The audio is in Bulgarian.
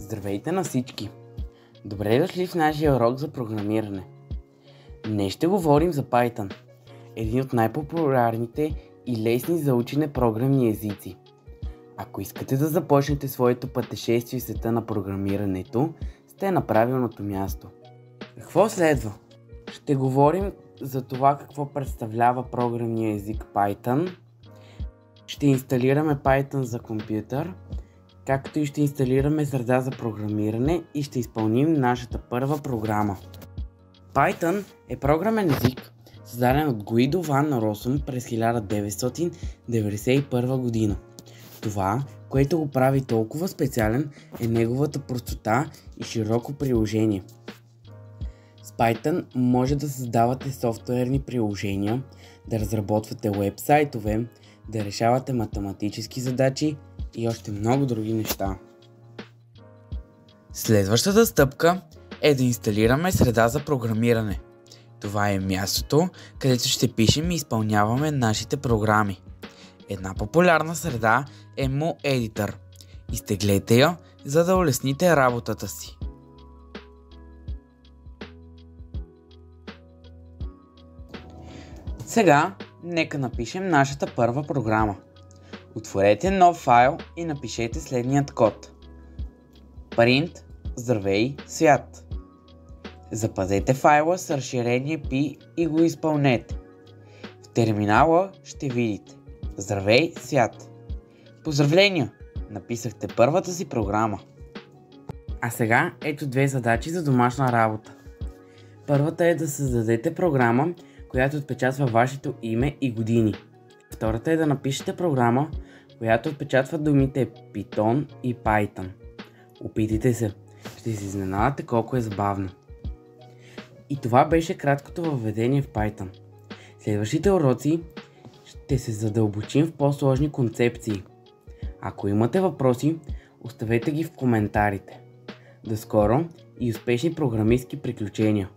Здравейте на всички! Добре дошли в нашия урок за програмиране. Днес ще говорим за Python, един от най-популярните и лесни за учене програмни езици. Ако искате да започнете своето пътешествие в света на програмирането, сте на правилното място. Какво следва? Ще говорим за това какво представлява програмния език Python. Ще инсталираме Python за компютър, както и ще инсталираме среда за програмиране и ще изпълним нашата първа програма. Python е програмен език, създаден от Гуидо ван Росум през 1991 година. Това, което го прави толкова специален, е неговата простота и широко приложение. С Python може да създавате софтуерни приложения, да разработвате уебсайтове, да решавате математически задачи и още много други неща. Следващата стъпка е да инсталираме среда за програмиране. Това е мястото, където ще пишем и изпълняваме нашите програми. Една популярна среда е MoEditor. Изтеглете я, за да улесните работата си. Сега, нека напишем нашата първа програма. Отворете нов файл и напишете следният код. Print Здравей свят. Запазете файла с разширение P и го изпълнете. В терминала ще видите Здравей свят. Поздравления! Написахте първата си програма. А сега ето две задачи за домашна работа. Първата е да създадете програма, която отпечатва вашето име и години. Втората е да напишете програма, която отпечатва думите Python и Python. Опитайте се, ще се изненадате колко е забавно. И това беше краткото въведение в Python. Следващите уроци ще се задълбочим в по-сложни концепции. Ако имате въпроси, оставете ги в коментарите. До скоро и успешни програмистки приключения!